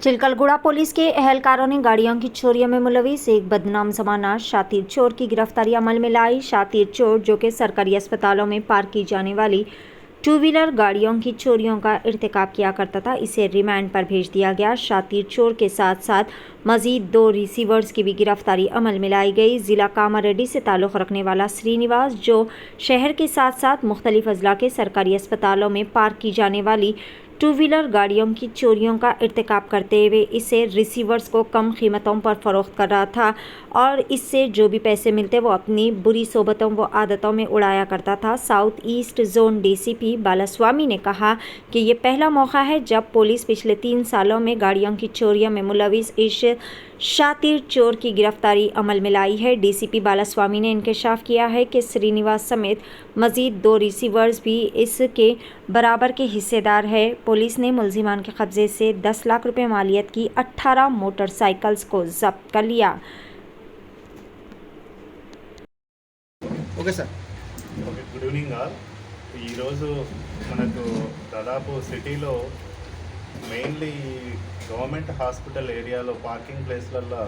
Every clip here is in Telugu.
चिलकलगुड़ा पुलिस के एहलकारों ने गाड़ियों की चोरियों में मुलविस एक बदनाम जमाना शातिर चोर की गिरफ्तारी अमल में लाई। शातिर चोर, जो कि सरकारी अस्पतालों में पार्क की जाने वाली टू व्हीलर गाड़ियों की चोरियों का इर्तिकाब किया करता था, इसे रिमांड पर भेज दिया गया। शातिर चोर के साथ साथ मजीद 2 रिसीवर्स की भी गिरफ्तारी अमल में लाई गई। ज़िला कामारेड्डी से ताल्लुक़ रखने वाला श्रीनिवास, जो शहर के साथ साथ मुख्तलिफ अजला के सरकारी अस्पतालों में पार्क की जाने वाली टू व्हीलर गाड़ियों की चोरियों का इर्तिकाब करते हुए इसे रिसीवर्स को कम कीमतों पर फ़रोख्त कर रहा था और इससे जो भी पैसे मिलते वो अपनी बुरी सोबतों व आदतों में उड़ाया करता था। South east zone DCP Balaswamy ने कहा कि ये पहला मौका है जब पुलिस पिछले 3 सालों में गाड़ियों की चोरियों में मुलविस इस शातिर चोर की गिरफ्तारी अमल में लाई है। डीसीपी बालास्वामी ने इंकशाफ किया है कि श्रीनिवास समेत मजीद 2 रिसीवर्स भी इसके बराबर के हिस्सेदार है। पुलिस ने मुलजिमान के कब्जे से 10 लाख रुपए मालियत की 18 मोटरसाइकिल्स को जब्त कर लिया। Okay sir. Okay, good evening all. ఈరోజు మనకు దాదాపు సిటీలో మెయిన్లీ గవర్నమెంట్ హాస్పిటల్ ఏరియాలో పార్కింగ్ ప్లేస్లలో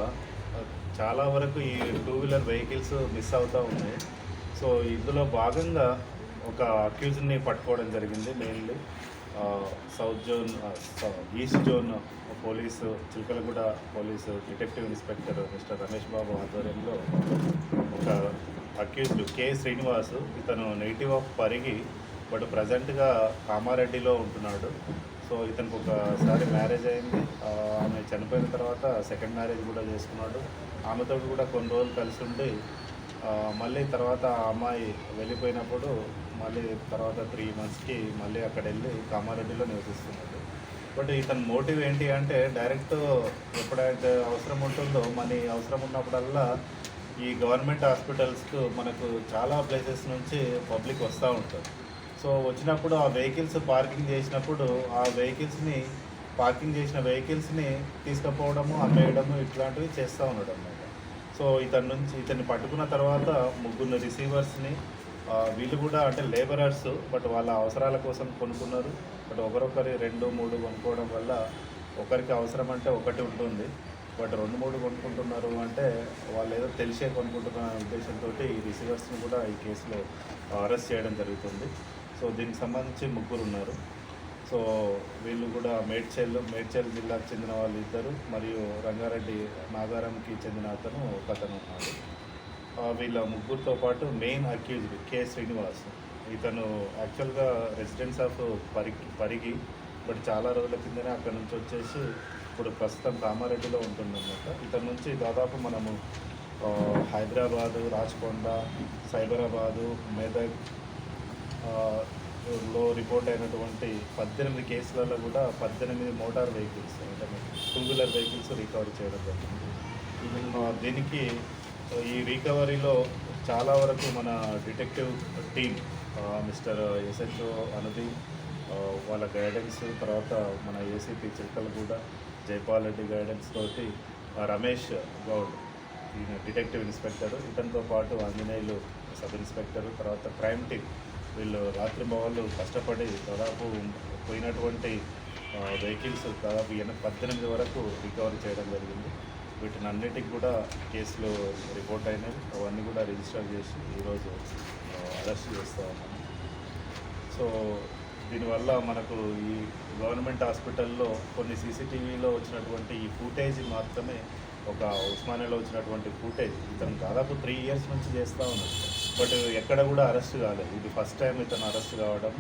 చాలా వరకు ఈ టూ వీలర్ వెహికల్స్ మిస్ అవుతూ ఉన్నాయి. సో ఇందులో భాగంగా ఒక అక్యూజ్ని పట్టుకోవడం జరిగింది. Mainly south zone east zone police Chilakalguda police detective inspector mister Ramesh Babu ఆధ్వర్యంలో ఒక అక్యూజ్డ్ కె శ్రీనివాసు, ఇతను నేటివ్ ఆఫ్ పరిగి, బట్ ప్రజెంట్గా కామారెడ్డిలో ఉంటున్నాడు. సో ఇతనికి ఒకసారి మ్యారేజ్ అయింది. ఆమె చనిపోయిన తర్వాత సెకండ్ మ్యారేజ్ కూడా చేసుకున్నాడు. ఆమెతో కూడా కొన్ని రోజులు కలిసి ఉండి మళ్ళీ తర్వాత ఆ అమ్మాయి వెళ్ళిపోయినప్పుడు మళ్ళీ తర్వాత 3 monthsకి మళ్ళీ అక్కడ వెళ్ళి కామారెడ్డిలో నివసిస్తున్నాడు. బట్ ఇతని మోటివ్ ఏంటి అంటే డైరెక్ట్ ఎప్పుడైతే అవసరం ఉంటుందో మనీ అవసరం ఉన్నప్పుడల్లా ఈ గవర్నమెంట్ హాస్పిటల్స్కు మనకు చాలా ప్లేసెస్ నుంచి పబ్లిక్ వస్తూ ఉంటారు. సో వచ్చినప్పుడు ఆ వెహికల్స్ పార్కింగ్ చేసినప్పుడు ఆ వెహికల్స్ని పార్కింగ్ చేసిన వెహికల్స్ని తీసుకుపోవడము, అమ్మేయడము ఇట్లాంటివి చేస్తూ ఉన్నాడు అన్నమాట. సో ఇతన్ని పట్టుకున్న తర్వాత 3 రిసీవర్స్ని, వీళ్ళు కూడా అంటే లేబరర్స్, బట్ వాళ్ళ అవసరాల కోసం కొనుక్కున్నారు. బట్ ఒకరొకరి 2, 3 కొనుక్కోవడం వల్ల ఒకరికి అవసరం అంటే ఒకటి ఉంటుంది, బట్ 2, 3 కొనుక్కుంటున్నారు అంటే వాళ్ళు ఏదో తెలిసే కొనుక్కుంటున్న ఉద్దేశంతో ఈ రిసీవర్స్ని కూడా ఈ కేసులో అరెస్ట్ చేయడం జరుగుతుంది. సో దీనికి సంబంధించి 3 ఉన్నారు. సో వీళ్ళు కూడా మేడ్చల్ జిల్లాకు చెందిన వాళ్ళు 2, మరియు రంగారెడ్డి నాగారంకి చెందిన ఒకతను ఉన్నారు. వీళ్ళ 3తో పాటు మెయిన్ అక్యూజ్డ్ కె శ్రీనివాస్, ఇతను యాక్చువల్గా రెసిడెన్స్ ఆఫ్ పరిగి, బట్ చాలా రోజుల కిందనే అక్కడ నుంచి వచ్చేసి ఇప్పుడు ప్రస్తుతం కామారెడ్డిలో ఉంటుందన్నమాట. ఇతని నుంచి దాదాపు మనము హైదరాబాదు, రాచకొండ, సైబరాబాదు, మెదక్ లో రిపోర్ట్ అయినటువంటి 18 కేసులలో కూడా 18 మోటార్ వెహికల్స్ అంటే టూ వీలర్ వెహికల్స్ రికవరీ చేయడం జరిగింది. దీనికి ఈ రికవరీలో చాలా వరకు మన డిటెక్టివ్ టీమ్ మిస్టర్ ఎస్హెచ్ఓ అనుది వాళ్ళ గైడెన్స్, తర్వాత మన ఏసీపీ చిలకలగూడ జైపాల్ రెడ్డి గైడెన్స్ తోటి రమేష్ గౌడ్ ఈయన డిటెక్టివ్ ఇన్స్పెక్టర్, ఇతనితో పాటు ఆంజనేయులు సబ్ ఇన్స్పెక్టర్, తర్వాత క్రైమ్ టీమ్, వీళ్ళు రాత్రి బవాళ్ళు కష్టపడి దాదాపు పోయినటువంటి వెహికల్స్ దాదాపు 18 వరకు రికవరీ చేయడం జరిగింది. వీటిని అన్నిటికి కూడా కేసులు రిపోర్ట్ అయినాయి. అవన్నీ కూడా రిజిస్టర్ చేసి ఈరోజు అరెస్ట్ చేస్తూ ఉన్నాము. సో దీనివల్ల మనకు ఈ గవర్నమెంట్ హాస్పిటల్లో కొన్ని సీసీటీవీలో వచ్చినటువంటి ఈ ఫుటేజ్ మాత్రమే, ఒక ఉస్మానియాలో వచ్చినటువంటి ఫుటేజ్, ఇతను దాదాపు 3 years నుంచి చేస్తూ ఉన్నాడు, బట్ ఎక్కడ కూడా అరెస్ట్ కాలేదు. ఇది ఫస్ట్ టైం ఇతను అరెస్ట్ కావడం.